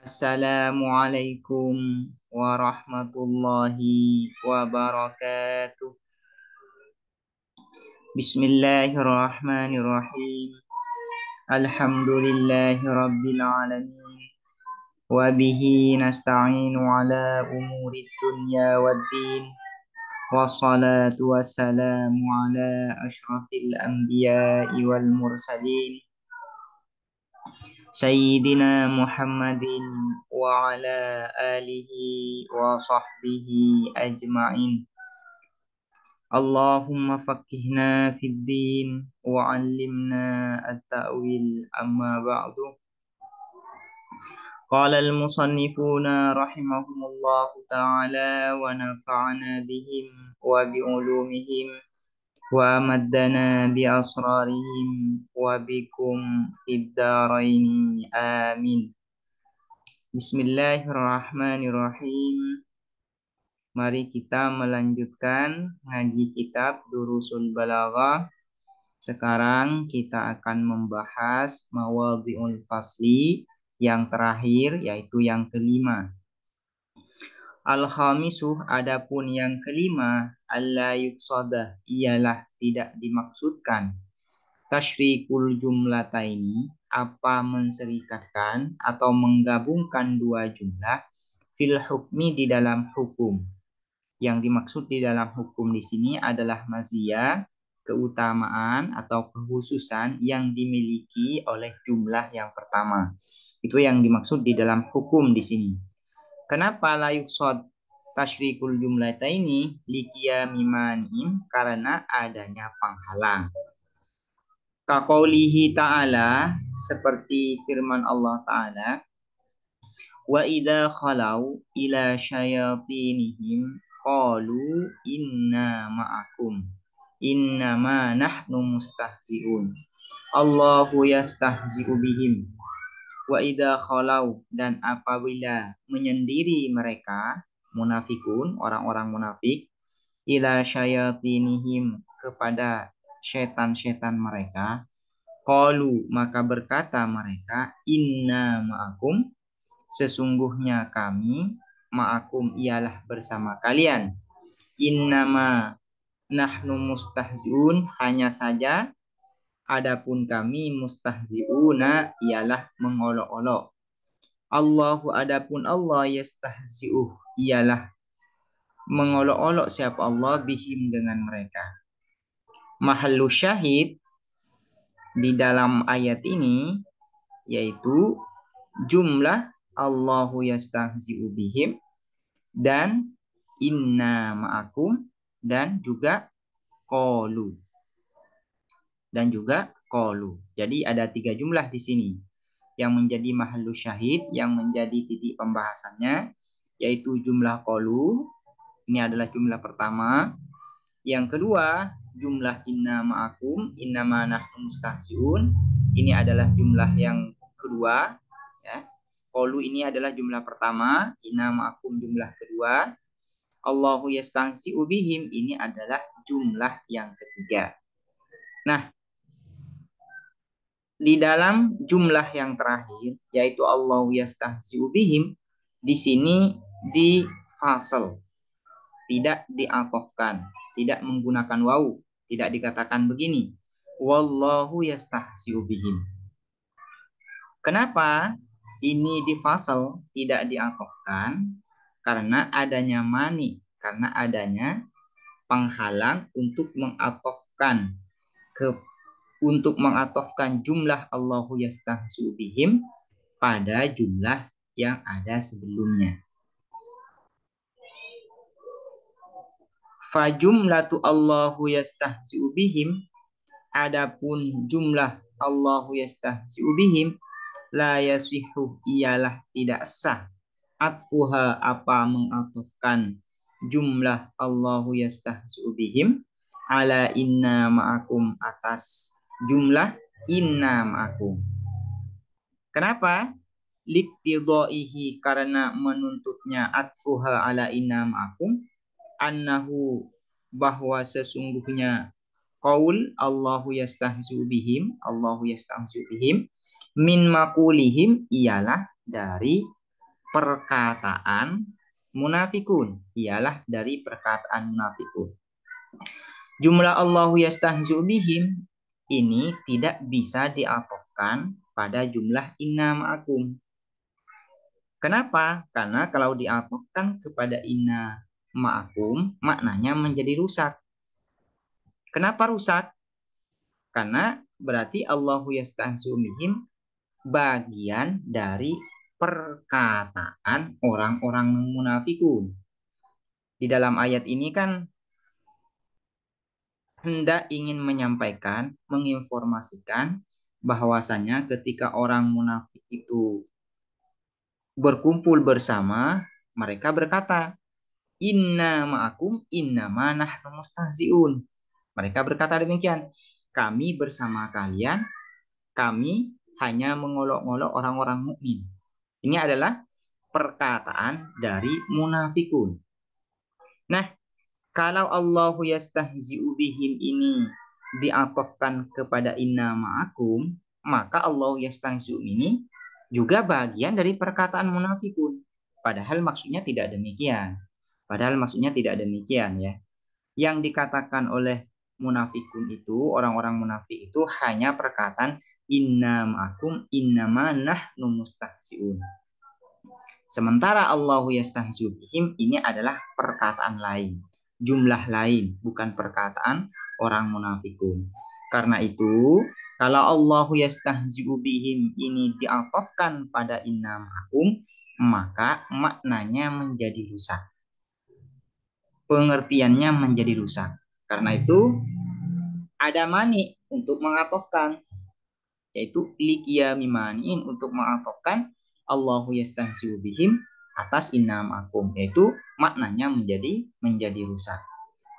Assalamualaikum warahmatullahi wabarakatuh. Bismillahirrahmanirrahim. Alhamdulillahi rabbil alamin. Wa bihi nasta'inu ala umuri dunya waddin. Wassalatu wassalamu ala ashrafil anbiya'i wal mursalin. Sayyidina Muhammadin wa ala alihi wa sahbihi ajma'in. Allahumma faqihna fid din wa 'allimna at-ta'wil amma ba'du. Qala al-musannifuna rahimahumullahu ta'ala wa nafa'ana bihim wa bi'ulumihim wa maddana bi asrarihim wa bikum fid daraini amin. Bismillahirrahmanirrahim. Mari kita melanjutkan ngaji kitab Durusul Balaghah. Sekarang kita akan membahas mawadhi'ul fasli yang terakhir, yaitu yang kelima. Al-khamisu, adapun yang kelima, alla yuqsada, ialah tidak dimaksudkan. Tasyrikul jumlataini, apa menserikatkan atau menggabungkan dua jumlah fil hukmi, di dalam hukum. Yang dimaksud di dalam hukum di sini adalah maziyah, keutamaan atau kekhususan yang dimiliki oleh jumlah yang pertama. Itu yang dimaksud di dalam hukum di sini. Kenapa la yuqsad tasyrikul jumlataini liqiyami manim? Karena adanya penghalang. Kaqaulihi ta'ala, seperti firman Allah Ta'ala, wa idza khalau ila syayatinihim qalu inna ma'akum innama nahnu mustahzi'un Allahu yastahzi'u bihim. Wa idza khalau, dan apabila menyendiri mereka munafikun, orang-orang munafik, ila syayatinihim, kepada setan-setan mereka, qalu, maka berkata mereka, inna ma'akum, sesungguhnya kami, ma'akum ialah bersama kalian, innama nahnu mustahziun, hanya saja adapun kami, mustahziuna ialah mengolok-olok. Allahu, adapun Allah, yastahzi'uh, ialah mengolok-olok siapa Allah, bihim, dengan mereka. Mahallu syahid di dalam ayat ini yaitu jumlah Allahu yastahzi'u bihim dan inna ma'akum dan juga qalu. Jadi ada tiga jumlah di sini yang menjadi mahallu syahid, yang menjadi titik pembahasannya, yaitu jumlah qalu. Ini adalah jumlah pertama. Yang kedua, jumlah inna ma'akum, innama nahnu mustahzi'un. Ini adalah jumlah yang kedua, ya. Qalu ini adalah jumlah pertama, inna ma'akum jumlah kedua. Allahu yastahzi'u bihim, ini adalah jumlah yang ketiga. Nah, di dalam jumlah yang terakhir, yaitu Allahu yastahzi'u bihim, di sini difasal, tidak diatofkan, tidak menggunakan wawu, tidak dikatakan begini, wallahu yastahzi'u bihim. Kenapa ini difasal, tidak diatofkan? Karena adanya mani, karena adanya penghalang untuk mengatofkan jumlah Allahu yastahzi'u bihim pada jumlah yang ada sebelumnya. Fajumlatu Allahu yastahzi'u bihim, adapun jumlah Allahu yastahzi'u bihim, la yasihu, ialah tidak sah, atfuha, apa mengatofkan jumlah Allahu yastahzi'u bihim, ala inna ma'akum, atas jumlah inna ma'akum. Kenapa? Liqtidaihi, karena menuntutnya atfuha ala inna ma'akum, annahu, bahwa sesungguhnya qaul Allahu yastahzi'u bihim, Allahu yastahzi'u bihim, min maqulihim, ialah dari perkataan munafikun, ialah dari perkataan munafikun. Jumlah Allahu yastahzi'u bihim ini tidak bisa diatofkan pada jumlah inna ma'akum. Kenapa? Karena kalau diatofkan kepada inna ma'akum, maknanya menjadi rusak. Kenapa rusak? Karena berarti Allahu yastahzi'u bihim bagian dari perkataan orang-orang munafikun. Di dalam ayat ini kan hendak ingin menyampaikan, menginformasikan bahwasanya ketika orang munafik itu berkumpul bersama, mereka berkata, "Inna ma'akum innama nahnu mustahzi'un." Mereka berkata demikian, kami bersama kalian, kami hanya mengolok-olok orang-orang mukmin. Ini adalah perkataan dari munafikun. Nah, kalau Allahu yastahzi'u bihim ini diatofkan kepada inna ma'akum, maka Allahu yastahzi'u ini juga bagian dari perkataan munafikun. Padahal maksudnya tidak demikian. Padahal maksudnya tidak demikian ya. Yang dikatakan oleh munafikun itu, orang-orang munafik itu hanya perkataan inna ma'akum innama nahnu mustahzi'un. Sementara Allahu yastahzi'u bihim ini adalah perkataan lain, jumlah lain, bukan perkataan orang munafikun. Karena itu, kalau Allahu yastahzi'u bihim ini diatofkan pada inna ma'akum, maka maknanya menjadi rusak. Pengertiannya menjadi rusak. Karena itu, ada mani untuk mengatofkan, yaitu liqiyami mani'in untuk mengatofkan Allahu yastahzi'u bihim atas inna ma'akum, yaitu maknanya menjadi rusak.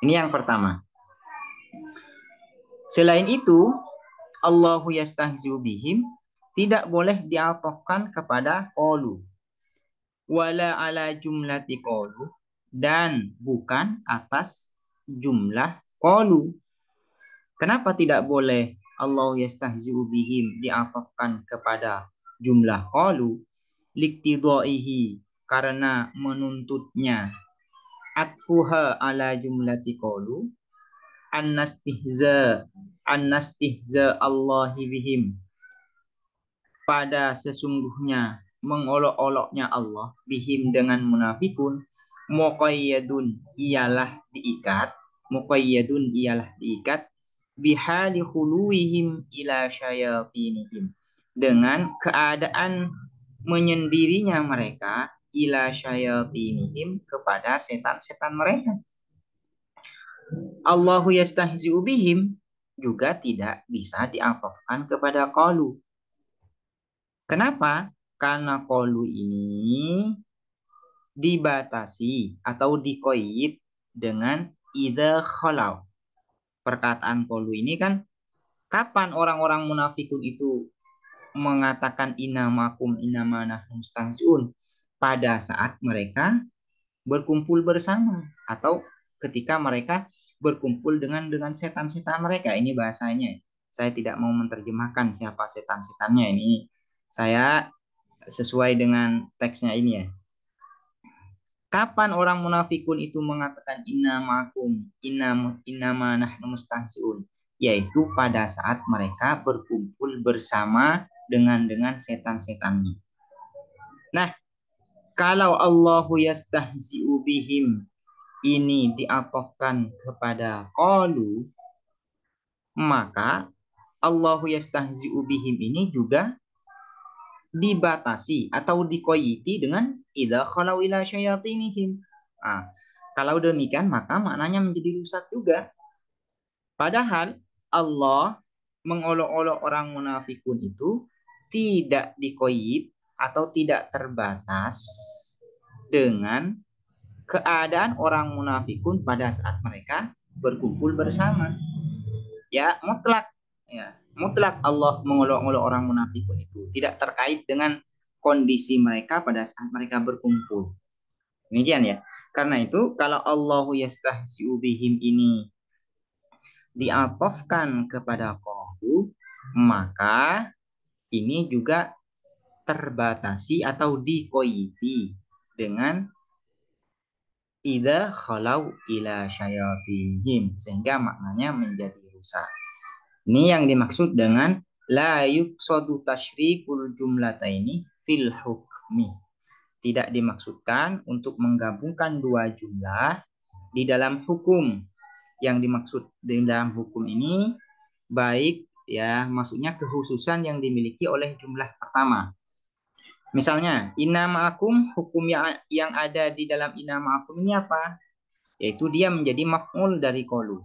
Ini yang pertama. Selain itu, Allahu yastahzi'u bihim tidak boleh diatofkan kepada qalu wala ala jumlati qalu, dan bukan atas jumlah qalu. Kenapa tidak boleh Allah yastahzi'u bihim diatofkan kepada jumlah qalu? Liktidaihi, karena menuntutnya. Atfuha ala jumlati qalu annastihza Allahi bihim, pada sesungguhnya mengolok-oloknya Allah bihim dengan munafikun, muqayyadun ialah diikat bihali khuluwihim ila syayatinihim, dengan keadaan menyendirinya mereka ila syayatinihim kepada setan-setan mereka. Allahu yastahzi'u bihim juga tidak bisa diatofkan kepada qalu. Kenapa? Karena qalu ini dibatasi atau dikoyit dengan idza khalau. Perkataan qalu ini kan kapan orang-orang munafikun itu mengatakan inamakum inamana mustahziun? Pada saat mereka berkumpul bersama atau ketika mereka berkumpul dengan setan-setan mereka. Ini bahasanya. Saya tidak mau menerjemahkan siapa setan-setannya, ini saya sesuai dengan teksnya ini ya. Kapan orang munafikun itu mengatakan innamakum innama nahnu mustahziun? Yaitu pada saat mereka berkumpul bersama dengan setan-setannya. Nah, kalau Allahu yastahzi'u bihim ini diatofkan kepada qalu, maka Allahu yastahzi'u bihim ini juga dibatasi atau dikoyiti dengan idza khalau ila syayatinihim. Nah, kalau demikian maka maknanya menjadi rusak juga. Padahal Allah mengolok-olok orang munafikun itu tidak dikoyit atau tidak terbatas dengan keadaan orang munafikun pada saat mereka berkumpul bersama. Ya, mutlak Allah mengolok-olok orang munafikun itu tidak terkait dengan kondisi mereka pada saat mereka berkumpul. Demikian ya. Karena itu kalau Allahu yastahzi'u bihim ini diatofkan kepada qalu, maka ini juga terbatasi atau dikoiti dengan idza khalau ila syayatinihim, sehingga maknanya menjadi rusak. Ini yang dimaksud dengan la yuqsadu tasyrikul jumlataini fil hukmi. Tidak dimaksudkan untuk menggabungkan dua jumlah di dalam hukum. Yang dimaksud di dalam hukum ini baik ya, maksudnya kekhususan yang dimiliki oleh jumlah pertama. Misalnya, inna ma'akum, hukum yang ada di dalam inna ma'akum ini apa? Yaitu dia menjadi maf'ul dari qalu.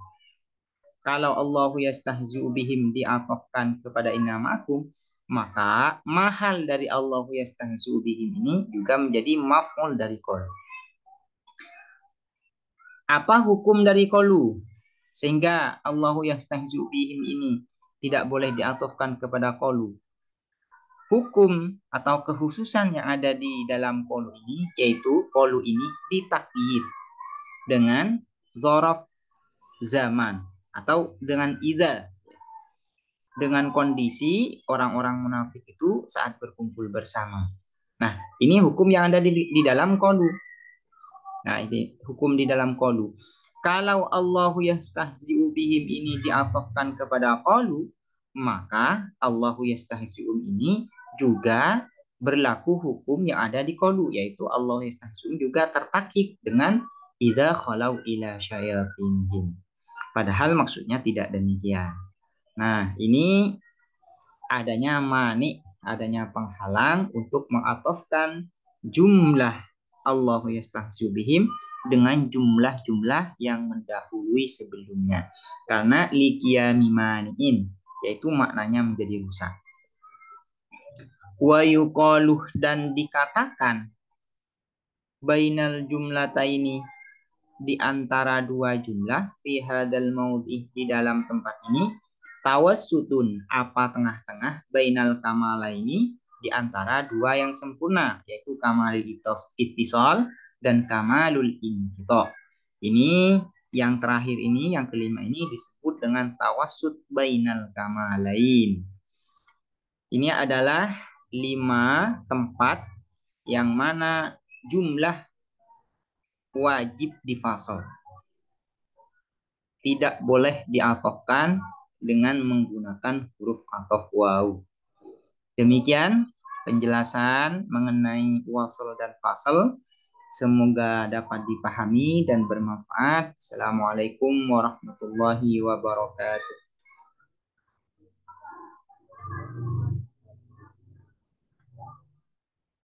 Kalau Allahu yastahzi'u bihim diatofkan kepada inna ma'akum, maka mahal dari Allahu yastahzi'u bihim ini juga menjadi maf'ul dari qalu. Apa hukum dari qalu? Sehingga Allahu yastahzi'u bihim ini tidak boleh diatofkan kepada qalu. Hukum atau kekhususan yang ada di dalam qalu ini, yaitu qalu ini ditakyid dengan dzaraf zaman atau dengan idza, dengan kondisi orang-orang munafik itu saat berkumpul bersama. Nah, ini hukum yang ada di dalam qalu. Nah, ini hukum di dalam qalu. Kalau Allahu yastahzi'u bihim ini diatofkan kepada qalu, maka Allahu yastahzi'u ini juga berlaku hukum yang ada di qalu, yaitu Allah yastahzi'u juga tertakik dengan idza khalau ila syayatinihim. Padahal maksudnya tidak demikian. Nah, ini adanya mani, adanya penghalang untuk mengatofkan jumlah Allahu yastahzi'u bihim dengan jumlah-jumlah yang mendahului sebelumnya. Karena liqiyami mani'in, yaitu maknanya menjadi rusak. Wa yuqaluh, dan dikatakan bainal jumlataini, di antara dua jumlah fi hadal maudhi, di dalam tempat ini, tawassutun, apa tengah-tengah, bainal kamalaini, di antara dua yang sempurna, yaitu kamalul ittisal dan kamalul inqita. Ini yang terakhir ini, yang kelima ini disebut dengan tawassut bainal kamalain. Ini adalah 5 tempat yang mana jumlah wajib difasal. Tidak boleh diatofkan dengan menggunakan huruf ataf waw. Demikian penjelasan mengenai wasl dan fasal. Semoga dapat dipahami dan bermanfaat. Assalamualaikum warahmatullahi wabarakatuh.